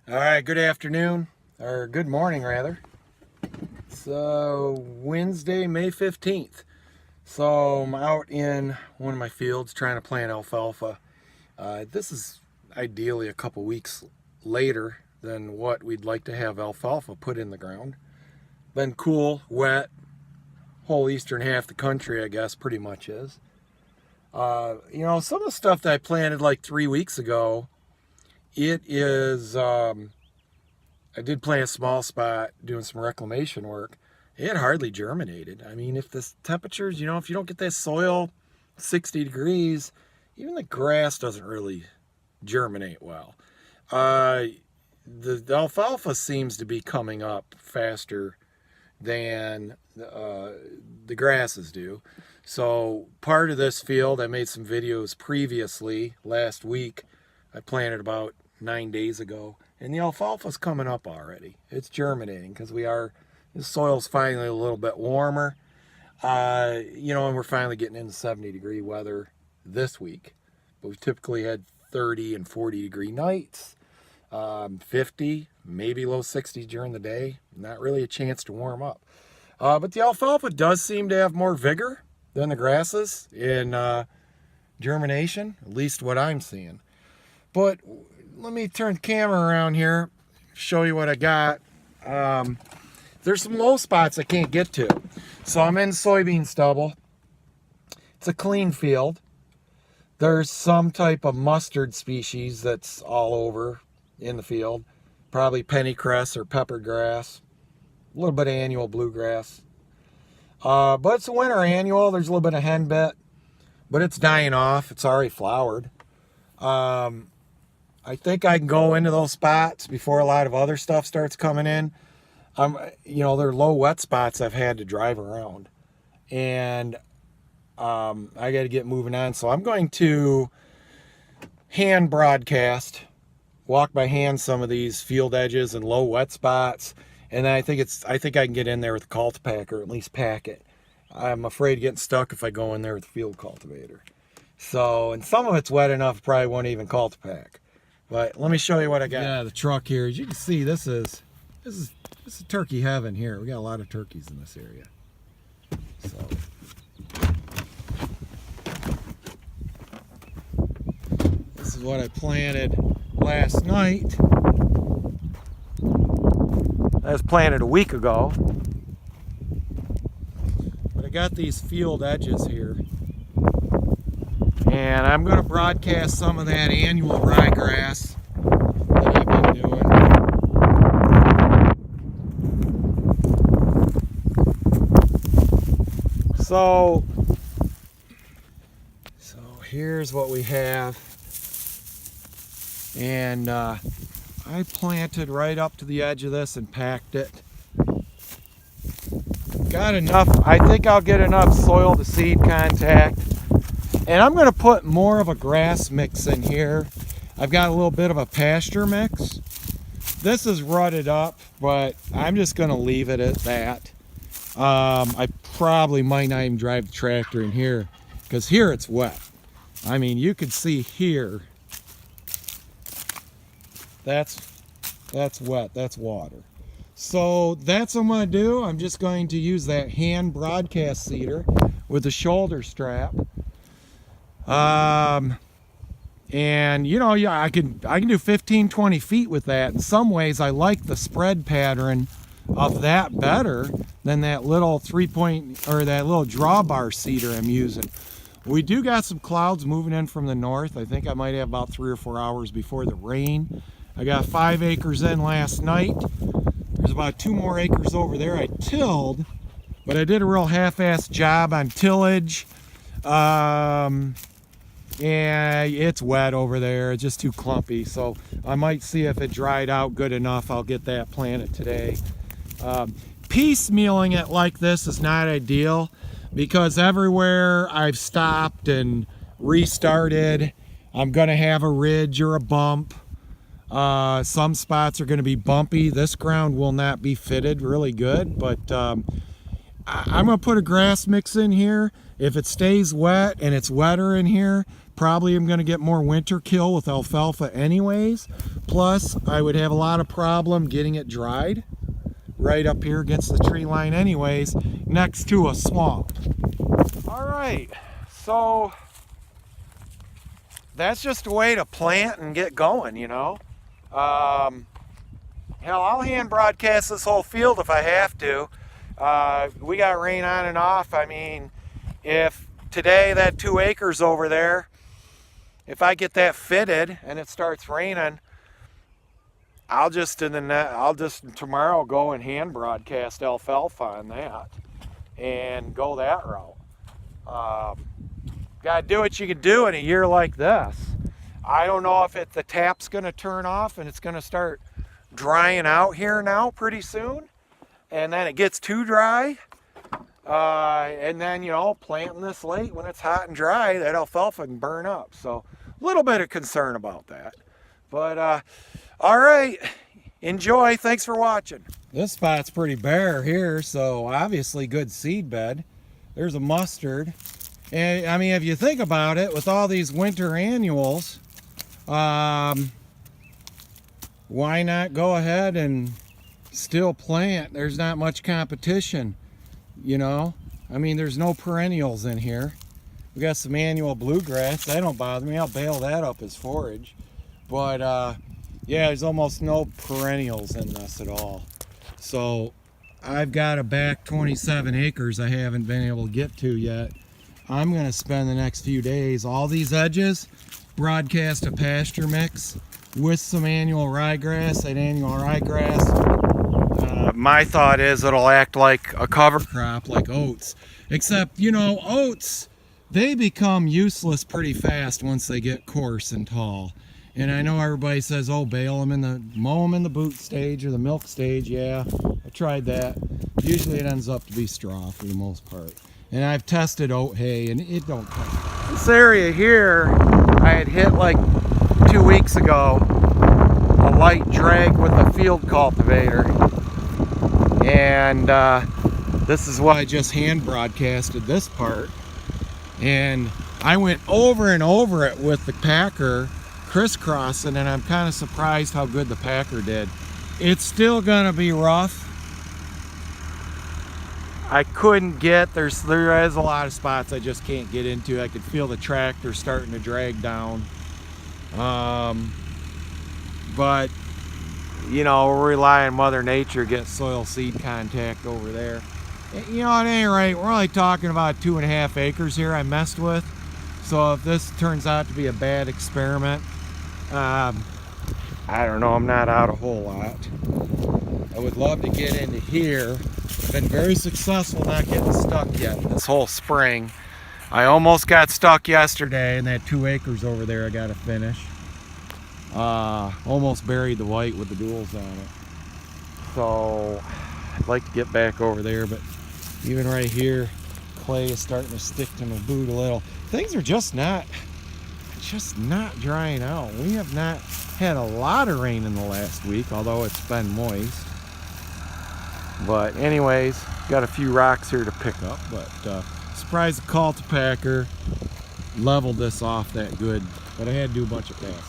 All right, good afternoon, or good morning rather. It's Wednesday, May 15th. So I'm out in one of my fields trying to plant alfalfa. This is ideally a couple weeks later than what we'd like to have alfalfa put in the ground. Been cool, wet, whole eastern half of the country I guess pretty much is. Some of the stuff that I planted like 3 weeks ago, it is I did plant a small spot doing some reclamation work. It hardly germinated. I mean, if the temperatures, if you don't get that soil 60 degrees, even the grass doesn't really germinate well. The alfalfa seems to be coming up faster than the grasses do. So part of this field, I made some videos previously last week. I planted about 9 days ago, and the alfalfa's coming up already. It's germinating because the soil's finally a little bit warmer, and we're finally getting into 70-degree weather this week. But we've typically had 30 and 40-degree nights, 50, maybe low 60s during the day. Not really a chance to warm up. But the alfalfa does seem to have more vigor than the grasses in germination, at least what I'm seeing. But let me turn the camera around here, show you what I got. There's some low spots I can't get to. So I'm in soybean stubble. It's a clean field. There's some type of mustard species that's all over in the field. Probably pennycress or pepper grass. A little bit of annual bluegrass. But it's a winter annual. There's a little bit of henbit, but it's dying off. It's already flowered. I think I can go into those spots before a lot of other stuff starts coming in. They're low wet spots I've had to drive around, and I got to get moving on. So I'm going to hand broadcast, walk by hand some of these field edges and low wet spots, and then I think I can get in there with the cultipacker, or at least pack it. I'm afraid of getting stuck if I go in there with the field cultivator. So, and some of it's wet enough, probably won't even cultipack. But let me show you what I got. Yeah, the truck here. As you can see, this is turkey heaven here. We got a lot of turkeys in this area. So this is what I planted last night. That was planted a week ago. But I got these field edges here. And I'm going to broadcast some of that annual ryegrass that I've been doing. So here's what we have. And I planted right up to the edge of this and packed it. Got enough, I think I'll get enough soil to seed contact. And I'm going to put more of a grass mix in here. I've got a little bit of a pasture mix. This is rutted up, but I'm just going to leave it at that. I probably might not even drive the tractor in here, because here it's wet. I mean, you can see here, that's wet, that's water. So that's what I'm going to do. I'm just going to use that hand broadcast seeder with a shoulder strap. I can do 15-20 feet with that. In some ways I like the spread pattern of that better than that little that little drawbar seeder I'm using. We do got some clouds moving in from the north. I think I might have about 3 or 4 hours before the rain. I got 5 acres in last night. There's about 2 more acres over there I tilled, but I did a real half-assed job on tillage. Yeah, it's wet over there. It's just too clumpy. So I might see if it dried out good enough. I'll get that planted today. Piecemealing it like this is not ideal, because everywhere I've stopped and restarted, I'm going to have a ridge or a bump. Some spots are going to be bumpy. This ground will not be fitted really good, but I'm going to put a grass mix in here. If it stays wet and it's wetter in here, probably am going to get more winter kill with alfalfa anyways. Plus, I would have a lot of problem getting it dried right up here against the tree line anyways, next to a swamp. All right, so that's just a way to plant and get going, you know. Hell, I'll hand broadcast this whole field if I have to. We got rain on and off. I mean, if today that 2 acres over there, if I get that fitted and it starts raining, I'll just tomorrow go and hand broadcast alfalfa on that and go that route. Gotta do what you can do in a year like this. I don't know if the tap's gonna turn off and it's gonna start drying out here now pretty soon, and then it gets too dry, and then, you know, planting this late when it's hot and dry, that alfalfa can burn up. So a little bit of concern about that. But all right, enjoy. Thanks for watching. This spot's pretty bare here, so obviously good seed bed. There's a mustard. And I mean, if you think about it, with all these winter annuals, why not go ahead and still plant? There's not much competition, you know. I mean, there's no perennials in here. We got some annual bluegrass. That don't bother me. I'll bale that up as forage. But yeah, there's almost no perennials in this at all. So I've got a back 27 acres I haven't been able to get to yet. I'm going to spend the next few days, all these edges, broadcast a pasture mix with some annual ryegrass. That annual ryegrass, my thought is it'll act like a cover crop like oats. Except, you know, oats, they become useless pretty fast once they get coarse and tall. And I know everybody says, oh, mow them in the boot stage or the milk stage. Yeah, I tried that. Usually it ends up to be straw for the most part. And I've tested oat hay and it don't come. This area here, I had hit like 2 weeks ago, a light drag with a field cultivator. And this is why I just hand broadcasted this part. And I went over and over it with the packer, crisscrossing, and I'm kind of surprised how good the packer did. It's still gonna be rough. I couldn't get, there is a lot of spots I just can't get into. I could feel the tractor starting to drag down. But, you know, we're relying on Mother Nature to get soil seed contact over there. You know, at any rate, we're only talking about 2.5 acres here I messed with. So if this turns out to be a bad experiment, I don't know, I'm not out a whole lot. I would love to get into here. I've been very successful not getting stuck yet this whole spring. I almost got stuck yesterday in that 2 acres over there I got to finish. Almost buried the white with the duals on it. So I'd like to get back over there, but even right here, clay is starting to stick to my boot a little. Things are just not drying out. We have not had a lot of rain in the last week, although it's been moist. But anyways, got a few rocks here to pick up, but surprised the cultipacker leveled this off that good, but I had to do a bunch of passes.